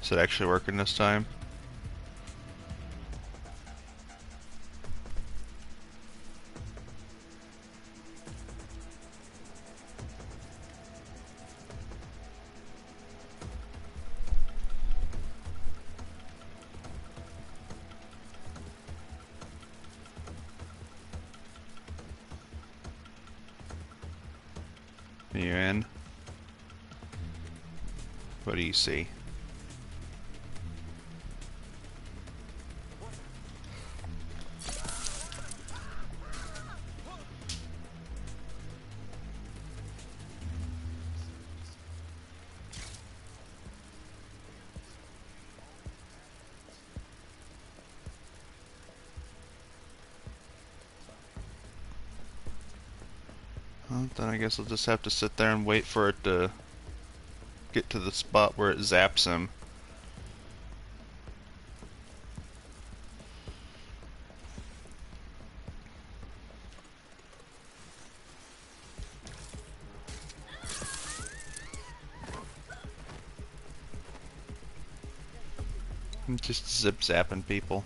Is it actually working this time? Are you in? What do you see? Well, then I guess I'll just have to sit there and wait for it to get to the spot where it zaps him. I'm just zip zapping people.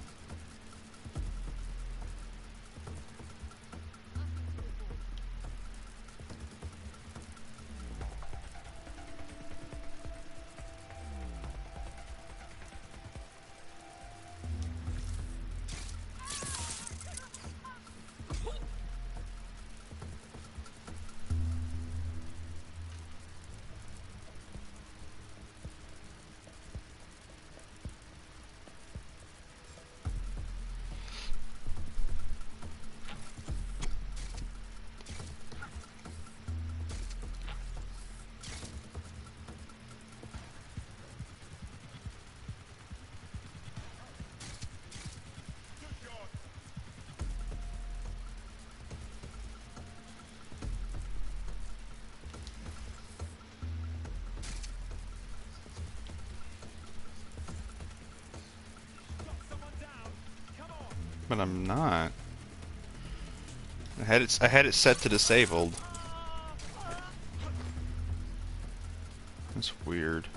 But I'm not. I had it set to disabled. That's weird.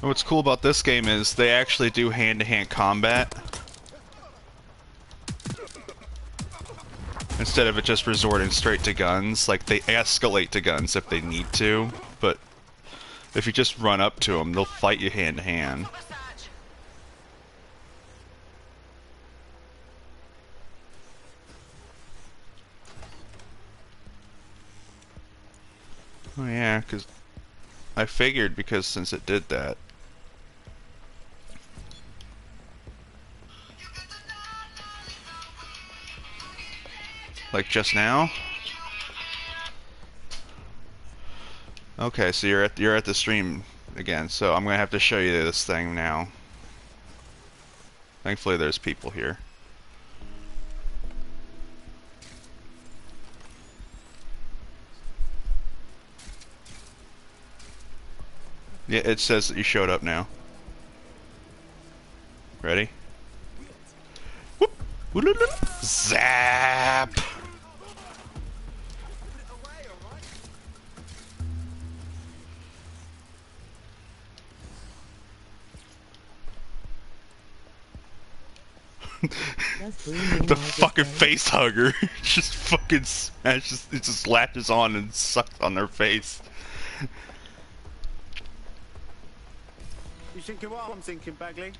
And what's cool about this game is they actually do hand-to-hand combat instead of it just resorting straight to guns. Like, they escalate to guns if they need to, but if you just run up to them, they'll fight you hand-to-hand. Oh yeah, because I figured, because since it did that. Like just now? Okay, so you're at the stream again, so I'm gonna have to show you this thing now. Thankfully there's people here. Yeah, it says that you showed up now. Ready? Whoop! Zap! The fucking face hugger just fucking smashes, it just latches on and sucks on their face. You thinking what I'm thinking, Bagley?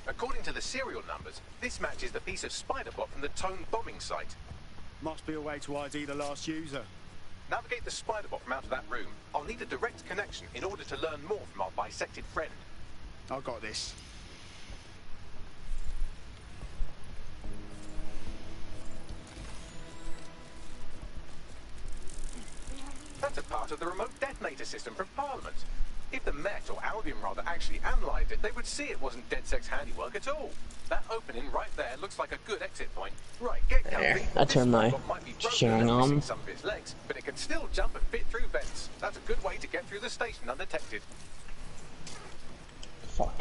According to the serial numbers, this matches the piece of spider bot from the Tone bombing site. Must be a way to ID the last user. Navigate the spider bot from out of that room. I'll need a direct connection in order to learn more from our bisected friend. I got this. That's a part of the remote detonator system from Parliament. If the Met, or Albion rather, actually analysed it, they would see it wasn't DedSec's handiwork at all. That opening right there looks like a good exit point. Right, get comfy. There, I turned my sharing on. Some of its legs, but it can still jump and fit through vents. That's a good way to get through the station undetected. Fuck.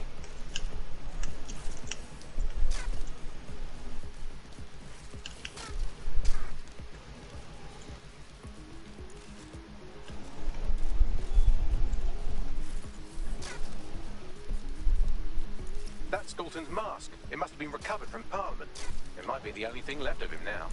That's Galton's mask. It must have been recovered from Parliament. It might be the only thing left of him now.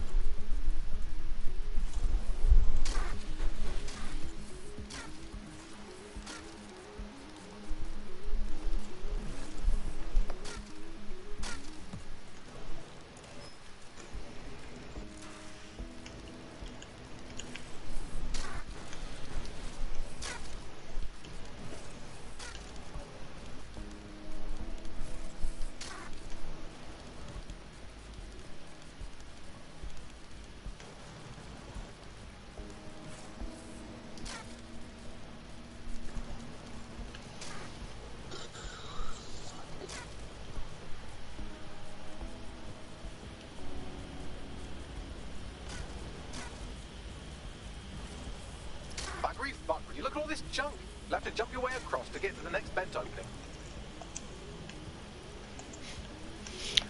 Buggery, look at all this junk. You'll have to jump your way across to get to the next vent opening.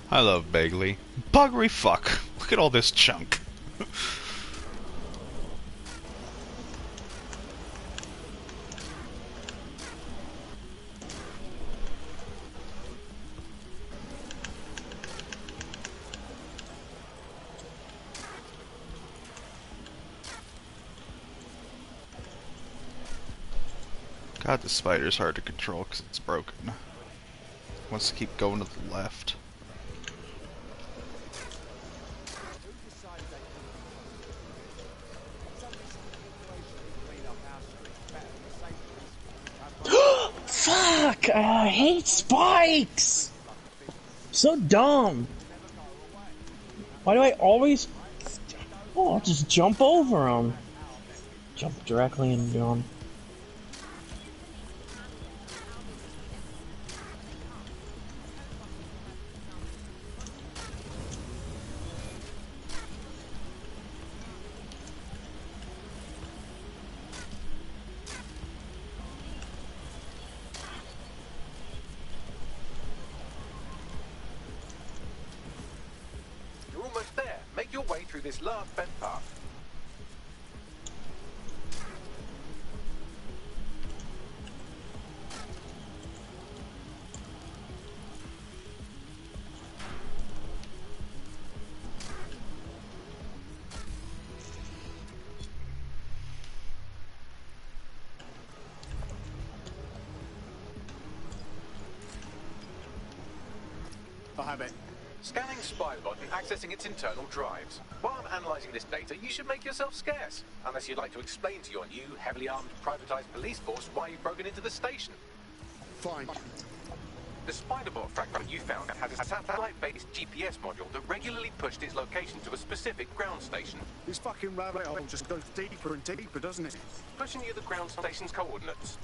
I love Bagley. Buggery fuck. Look at all this chunk. God, the spider's hard to control because it's broken. Wants to keep going to the left. Fuck! I hate spikes! So dumb! Why do I always... Oh, I'll just jump over them. Jump directly into them. Make your way through this last vent path. I have it. Scanning Spybot and accessing its internal drives. While I'm analysing this data, you should make yourself scarce. Unless you'd like to explain to your new, heavily armed, privatised police force why you've broken into the station. Fine. The Spiderbot fragment you found has a satellite-based GPS module that regularly pushed its location to a specific ground station. This fucking rabbit hole just goes deeper and deeper, doesn't it? Pushing you the ground station's coordinates.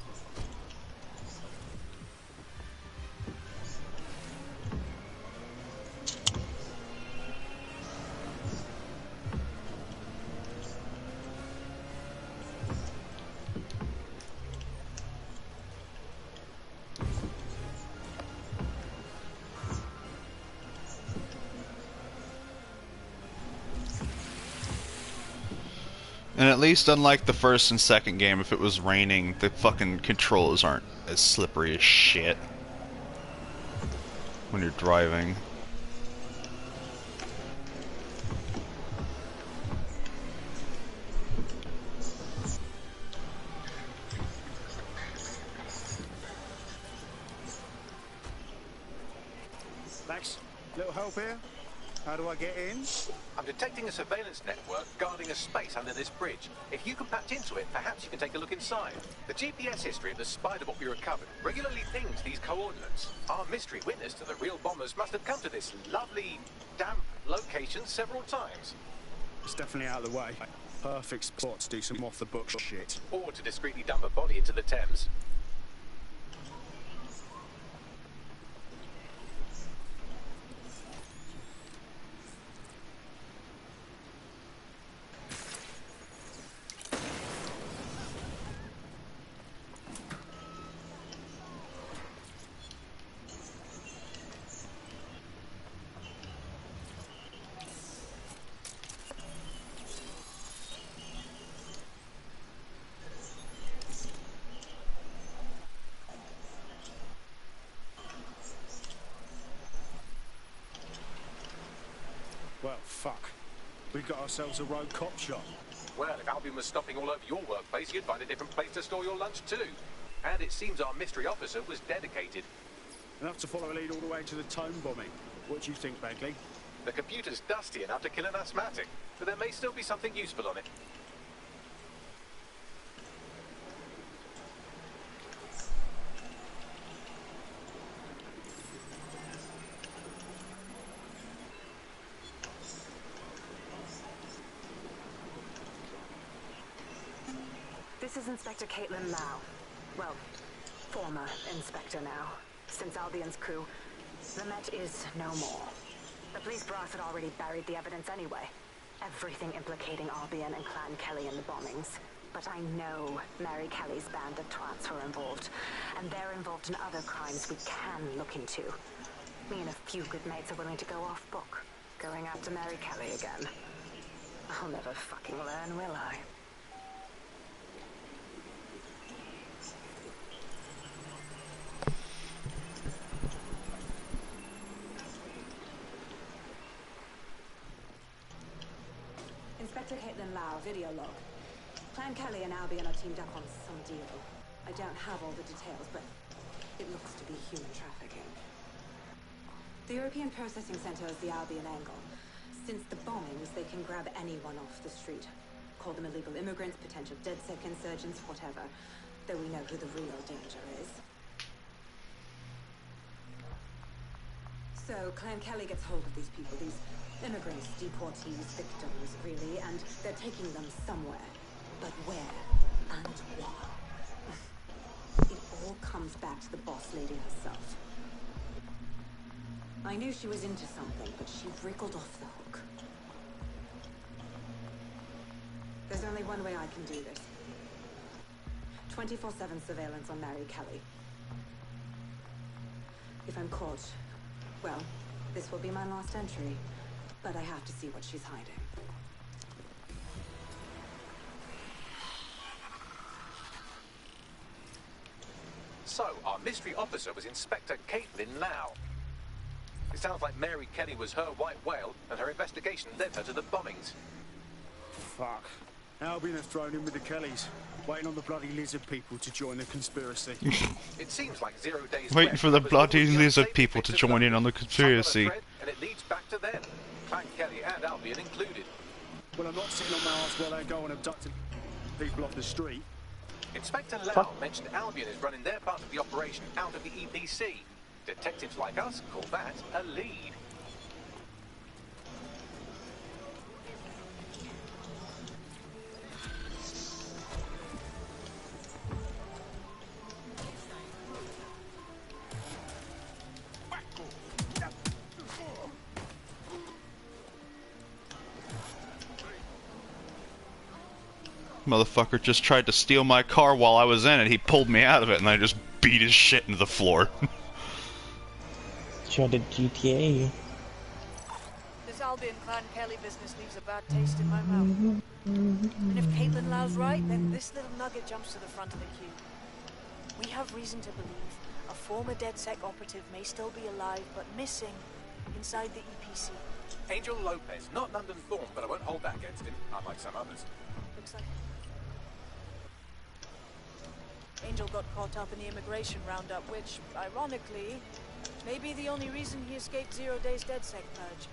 And at least, unlike the first and second game, if it was raining, the fucking controls aren't as slippery as shit when you're driving. Max, little help here? How do I get in? I'm detecting a surveillance network guarding a space under this bridge. If you can patch into it, perhaps you can take a look inside. The GPS history of the spider bot we recovered regularly pings these coordinates. Our mystery witness to the real bombers must have come to this lovely, damp location several times. It's definitely out of the way. Perfect spot to do some off-the-book shit. Or to discreetly dump a body into the Thames. Well, fuck. We got ourselves a rogue cop shop. Well, if Albion was stopping all over your workplace, you'd find a different place to store your lunch too. And it seems our mystery officer was dedicated. Enough to follow a lead all the way to the Tome bombing. What do you think, Bagley? The computer's dusty enough to kill an asthmatic, but there may still be something useful on it. This is Inspector Caitlin Lau. Well, former inspector now. Since Albion's coup, the Met is no more. The police brass had already buried the evidence anyway. Everything implicating Albion and Clan Kelly in the bombings. But I know Mary Kelly's band of twats were involved. And they're involved in other crimes we can look into. Me and a few good mates are willing to go off book. Going after Mary Kelly again. I'll never fucking learn, will I? Inspector Caitlin Lau, video log. Clan Kelly and Albion are teamed up on some deal. I don't have all the details, but it looks to be human trafficking. The European Processing Center is the Albion angle. Since the bombings, they can grab anyone off the street. Call them illegal immigrants, potential DedSec insurgents, whatever. Though we know who the real danger is. So, Clan Kelly gets hold of these people, these immigrants, deportees, victims, really, and they're taking them somewhere. But where? And why? It all comes back to the boss lady herself. I knew she was into something, but she wriggled off the hook. There's only one way I can do this. 24/7 surveillance on Mary Kelly. If I'm caught, well, this will be my last entry. But I have to see what she's hiding. So, our mystery officer was Inspector Caitlin Lau. It sounds like Mary Kelly was her white whale, and her investigation led her to the bombings. Fuck. Albion have thrown in with the Kellys, waiting on the bloody lizard people to join the conspiracy. It seems like 0 days Waiting left, for the but bloody all the lizard unsafe people to bits join of in on the London, conspiracy. some of the thread, and it leads back to them. Clan Kelly and Albion included. Well, I'm not sitting on my ass while they go and abducting people off the street. Inspector Lau mentioned Albion is running their part of the operation out of the EPC. Detectives like us call that a lead. Motherfucker just tried to steal my car while I was in it. He pulled me out of it and I just beat his shit into the floor. Tried to GTA. This Albion Clan Kelly business leaves a bad taste in my mouth. And if Caitlin Lau's right, then this little nugget jumps to the front of the queue. We have reason to believe a former DedSec operative may still be alive, but missing inside the EPC. Angel Lopez, not London born, but I won't hold that against him, unlike some others. Looks like Angel got caught up in the immigration roundup, which, ironically, may be the only reason he escaped 0 days DedSec purge.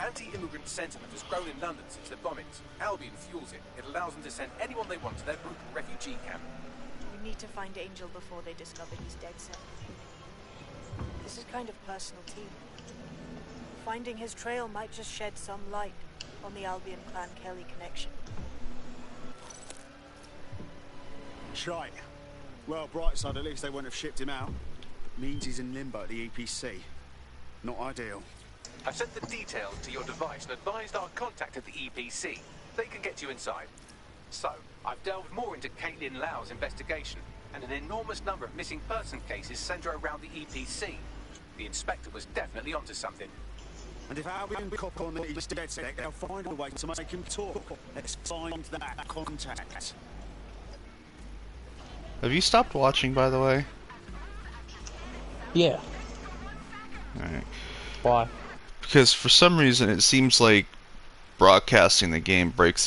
Anti-immigrant sentiment has grown in London since the bombings. Albion fuels it. It allows them to send anyone they want to their brutal refugee camp. We need to find Angel before they discover he's dead set. This is kind of personal too. Finding his trail might just shed some light on the Albion Clan Kelly connection. Shite. Well, bright side, at least they won't have shipped him out. Means he's in limbo at the EPC. Not ideal. I've sent the details to your device and advised our contact at the EPC. They can get you inside. So, I've delved more into Caitlin Lau's investigation, and an enormous number of missing person cases centre around the EPC. The inspector was definitely onto something. And if Albion cop on that he's dead set, they'll find a way to make him talk. Let's find that contact. Have you stopped watching, by the way? Yeah. Alright. Why? Because for some reason it seems like broadcasting the game breaks